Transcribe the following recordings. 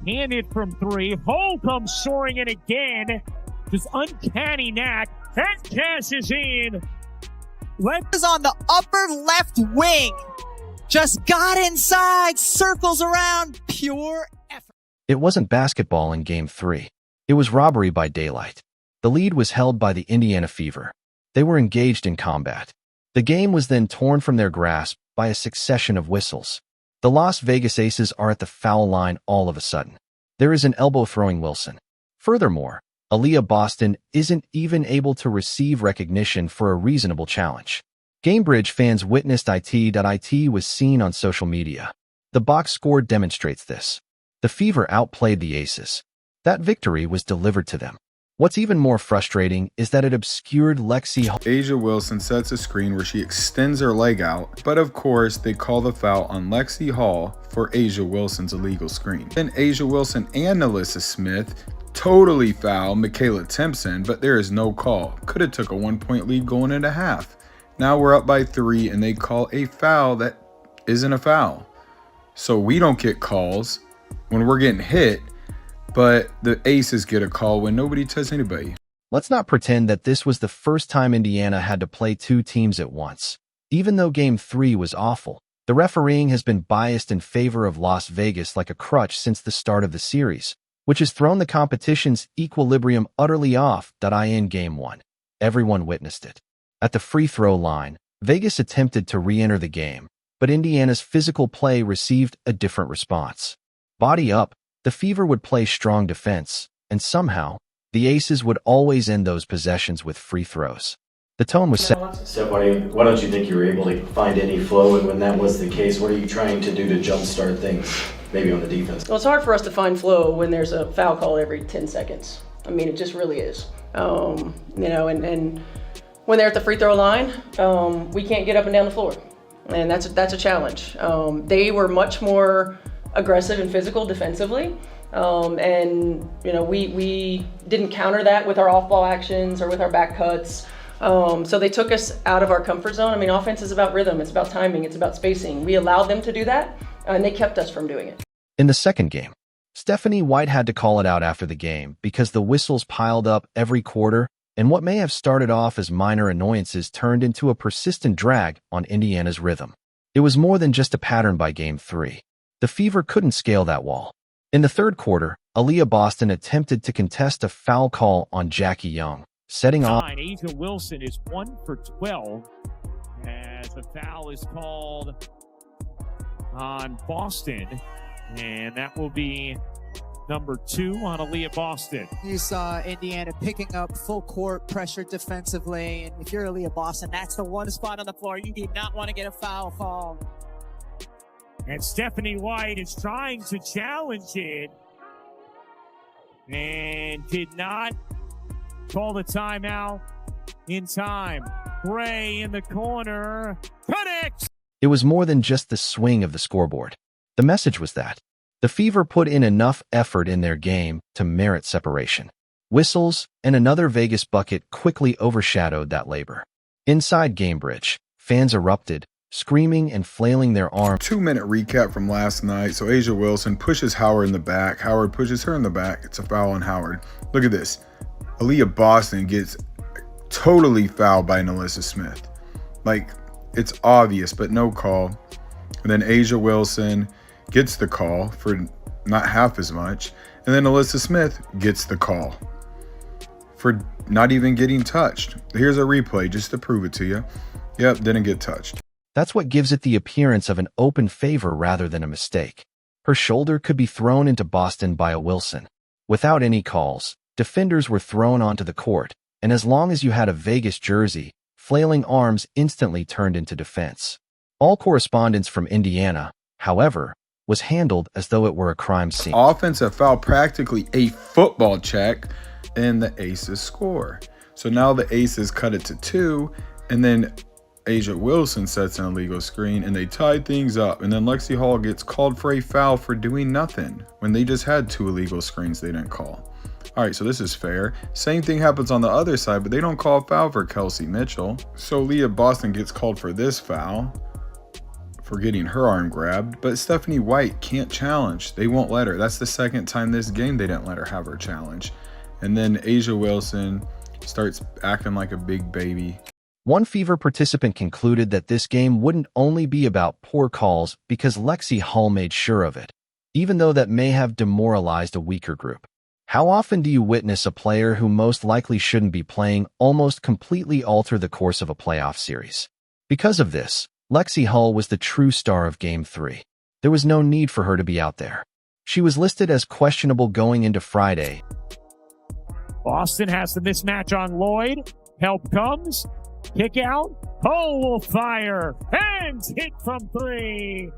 right-handed from three. Hull comes soaring in again. Just uncanny knack. And cashes in. Is on the upper left wing. Just got inside, circles around, pure effort. It wasn't basketball in Game 3. It was robbery by daylight. The lead was held by the Indiana Fever. They were engaged in combat. The game was then torn from their grasp by a succession of whistles. The Las Vegas Aces are at the foul line all of a sudden. There is an elbow throwing Wilson. Furthermore, Aliyah Boston isn't even able to receive recognition for a reasonable challenge. Gamebridge fans witnessed it was seen on social media. The box score demonstrates this. The Fever outplayed the Aces. That victory was delivered to them. What's even more frustrating is that it obscured Lexie Hull. Aliyah Wilson sets a screen where she extends her leg out, but of course they call the foul on Lexie Hull for Aliyah Wilson's illegal screen. Then Aliyah Wilson and Alyssa Smith totally foul Michaela Timpson, but there is no call. Could have took a 1-point lead going into half. Now we're up by 3 and they call a foul that isn't a foul. So we don't get calls when we're getting hit, but the Aces get a call when nobody touches anybody. Let's not pretend that this was the first time Indiana had to play two teams at once. Even though Game 3 was awful, the refereeing has been biased in favor of Las Vegas like a crutch since the start of the series, which has thrown the competition's equilibrium utterly off. In Game 1, everyone witnessed it. At the free throw line, Vegas attempted to re-enter the game, but Indiana's physical play received a different response. Body up, the Fever would play strong defense, and somehow, the Aces would always end those possessions with free throws. The tone was set. Steph, why don't you think you were able to find any flow? And when that was the case, what are you trying to do to jumpstart things, maybe on the defense? Well, it's hard for us to find flow when there's a foul call every 10 seconds. I mean, it just really is. And when they're at the free throw line, we can't get up and down the floor. And that's a challenge. They were much more aggressive and physical defensively. We didn't counter that with our off-ball actions or with our back cuts. So they took us out of our comfort zone. I mean, offense is about rhythm, it's about timing, it's about spacing. We allowed them to do that, and they kept us from doing it. In the second game, Stephanie White had to call it out after the game because the whistles piled up every quarter, and what may have started off as minor annoyances turned into a persistent drag on Indiana's rhythm. It was more than just a pattern by Game 3. The Fever couldn't scale that wall. In the third quarter, Aliyah Boston attempted to contest a foul call on Jackie Young, setting off. Aliyah Wilson is 1 for 12 as a foul is called on Boston, and that will be number 2 on Aliyah Boston. You saw Indiana picking up full court pressure defensively, and if you're Aliyah Boston, that's the one spot on the floor you do not want to get a foul call. And Stephanie White is trying to challenge it and did not call the timeout in time. Gray in the corner connects. It was more than just the swing of the scoreboard. The message was that the Fever put in enough effort in their game to merit separation. Whistles and another Vegas bucket quickly overshadowed that labor. Inside Gamebridge, fans erupted, screaming and flailing their arms. 2-minute recap from last night. So Aliyah Wilson pushes Howard in the back. Howard pushes her in the back. It's a foul on Howard. Look at this. Aliyah Boston gets totally fouled by Alyssa Smith. Like, it's obvious, but no call. And then Aliyah Wilson gets the call for not half as much. And then Alyssa Smith gets the call for not even getting touched. Here's a replay just to prove it to you. Yep, didn't get touched. That's what gives it the appearance of an open favor rather than a mistake. Her shoulder could be thrown into Boston by a Wilson. Without any calls, defenders were thrown onto the court, and as long as you had a Vegas jersey, flailing arms instantly turned into defense. All correspondence from Indiana, however, was handled as though it were a crime scene. Offensive foul, practically a football check, and the Aces score. So now the Aces cut it to 2, and then Aliyah Wilson sets an illegal screen, and they tied things up. And then Lexie Hull gets called for a foul for doing nothing when they just had 2 illegal screens they didn't call. All right, so this is fair. Same thing happens on the other side, but they don't call a foul for Kelsey Mitchell. So Aliyah Boston gets called for this foul for getting her arm grabbed, but Stephanie White can't challenge. They won't let her. That's the second time this game they didn't let her have her challenge. And then Asia Wilson starts acting like a big baby. One Fever participant concluded that this game wouldn't only be about poor calls because Lexie Hull made sure of it, even though that may have demoralized a weaker group. How often do you witness a player who most likely shouldn't be playing almost completely alter the course of a playoff series? Because of this, Lexie Hull was the true star of Game 3. There was no need for her to be out there. She was listed as questionable going into Friday. Boston has the mismatch on Lloyd. Help comes. Kick out. Hull will fire. And hit from three.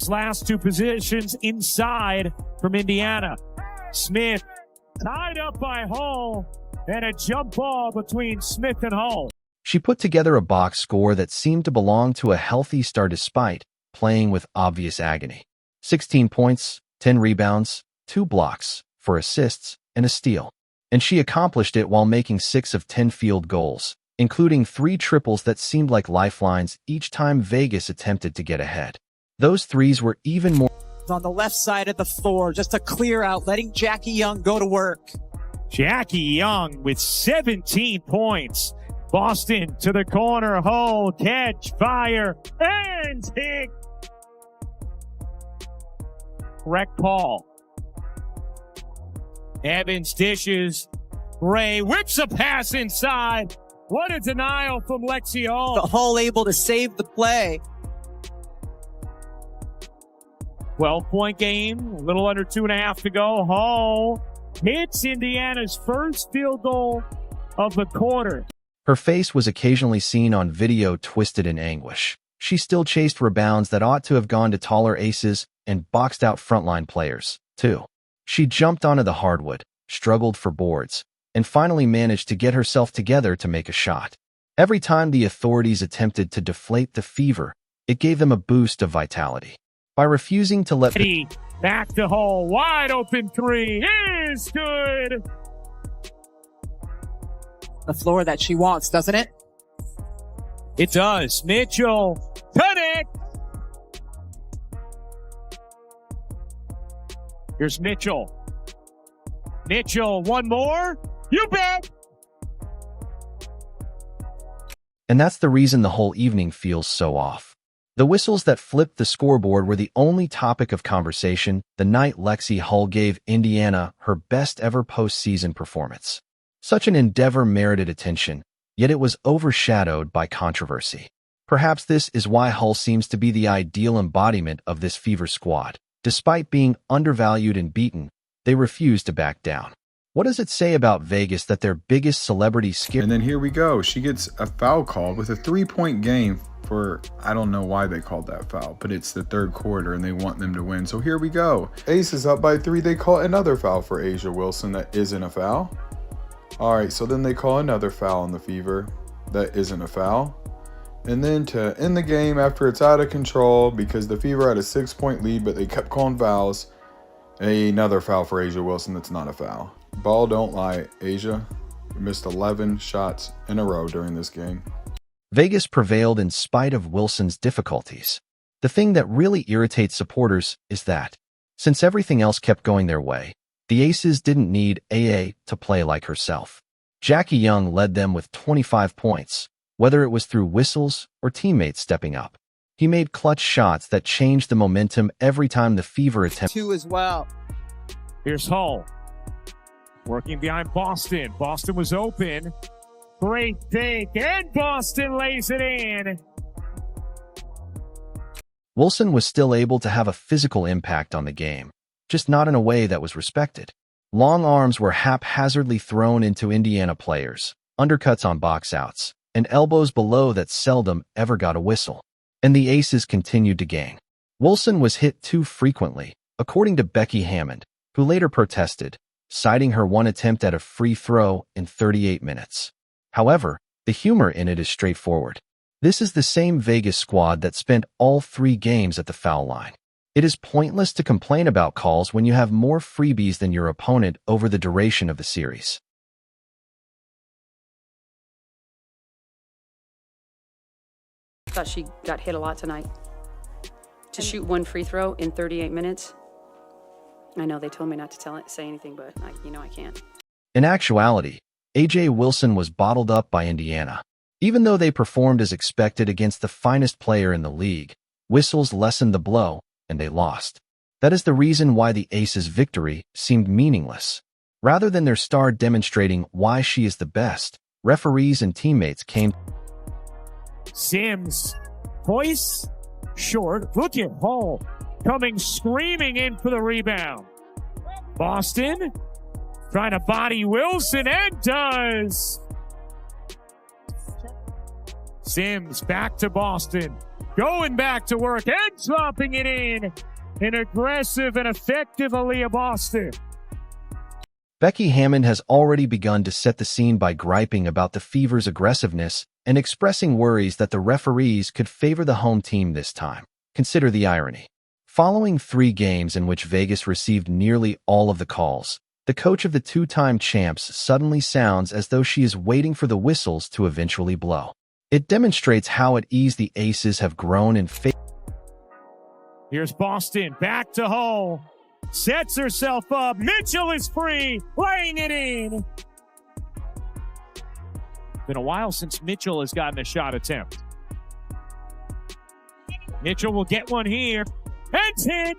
Last two positions inside from Indiana. Smith tied up by Hull, and a jump ball between Smith and Hull. She put together a box score that seemed to belong to a healthy star despite playing with obvious agony. 16 points, 10 rebounds, 2 blocks, 4 assists, and a steal. And she accomplished it while making 6 of 10 field goals, including 3 triples that seemed like lifelines each time Vegas attempted to get ahead. Those threes were even more On the left side of the floor, just a clear out, letting Jackie Young go to work. Jackie Young with 17 points. Boston to the corner. Hull, catch, fire, and hit. Correct call. Evans dishes. Ray whips a pass inside. What a denial from Lexie Hull. The Hull able to save the play. 12-point game, a little under 2.5 to go. Hull hits Indiana's first field goal of the quarter. Her face was occasionally seen on video twisted in anguish. She still chased rebounds that ought to have gone to taller aces and boxed out frontline players, too. She jumped onto the hardwood, struggled for boards, and finally managed to get herself together to make a shot. Every time the authorities attempted to deflate the Fever, it gave them a boost of vitality. By refusing to let back to Hull, wide open three is good. The floor that she wants, doesn't it? It does. Mitchell, connect. Here's Mitchell. Mitchell, one more. You bet. And that's the reason the whole evening feels so off. The whistles that flipped the scoreboard were the only topic of conversation the night Lexie Hull gave Indiana her best ever postseason performance. Such an endeavor merited attention, yet it was overshadowed by controversy. Perhaps this is why Hull seems to be the ideal embodiment of this Fever squad. Despite being undervalued and beaten, they refuse to back down. What does it say about Vegas that their biggest celebrity skip? And then here we go. She gets a foul call with a 3-point game for, I don't know why they called that foul, but it's the third quarter and they want them to win. So here we go. Ace is up by 3. They call another foul for Asia Wilson that isn't a foul. All right, so then they call another foul on the Fever that isn't a foul. And then to end the game after it's out of control because the Fever had a 6-point lead, but they kept calling fouls, another foul for Asia Wilson that's not a foul. Ball don't lie, Asia. You missed 11 shots in a row during this game. Vegas prevailed in spite of Wilson's difficulties. The thing that really irritates supporters is that, since everything else kept going their way, the Aces didn't need AA to play like herself. Jackie Young led them with 25 points, whether it was through whistles or teammates stepping up. He made clutch shots that changed the momentum every time the Fever attempted. 2 as well. Here's Hull. Working behind Boston. Boston was open. Great take, and Boston lays it in. Wilson was still able to have a physical impact on the game, just not in a way that was respected. Long arms were haphazardly thrown into Indiana players, undercuts on box outs, and elbows below that seldom ever got a whistle. And the Aces continued to gang. Wilson was hit too frequently, according to Becky Hammond, who later protested, citing her one attempt at a free throw in 38 minutes. However, the humor in it is straightforward. This is the same Vegas squad that spent all 3 games at the foul line. It is pointless to complain about calls when you have more freebies than your opponent over the duration of the series. thought she got hit a lot tonight. To shoot one free throw in 38 minutes. I know they told me not to say anything, but I can't. In actuality, A.J. Wilson was bottled up by Indiana. Even though they performed as expected against the finest player in the league, whistles lessened the blow, and they lost. That is the reason why the Aces' victory seemed meaningless. Rather than their star demonstrating why she is the best, referees and teammates came. Sims, hoist, short. Look at Hull coming screaming in for the rebound. Boston trying to body Wilson, and does. Sims back to Boston, going back to work and dropping it in. An aggressive and effective Aliyah Boston. Becky Hammond has already begun to set the scene by griping about the Fever's aggressiveness and expressing worries that the referees could favor the home team this time. Consider the irony. Following 3 games in which Vegas received nearly all of the calls, the coach of the 2-time champs suddenly sounds as though she is waiting for the whistles to eventually blow. It demonstrates how at ease the Aces have grown in favor. Here's Boston, back to Hull. Sets herself up. Mitchell is free, laying it in. Been a while since Mitchell has gotten a shot attempt. Mitchell will get one here. And hit.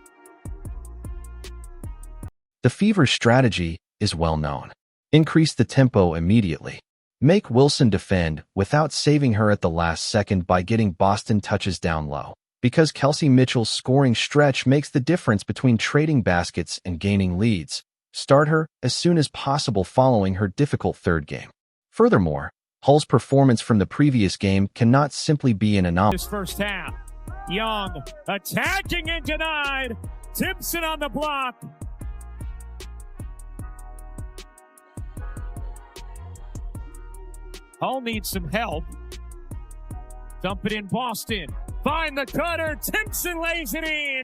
The Fever's strategy is well known. Increase the tempo immediately. Make Wilson defend without saving her at the last second by getting Boston touches down low. Because Kelsey Mitchell's scoring stretch makes the difference between trading baskets and gaining leads, start her as soon as possible following her difficult third game. Furthermore, Hull's performance from the previous game cannot simply be an anomaly. This first half, Young attacking and denied. Timpson on the block. Hull needs some help. Dump it in Boston. Find the cutter. Timpson lays it in.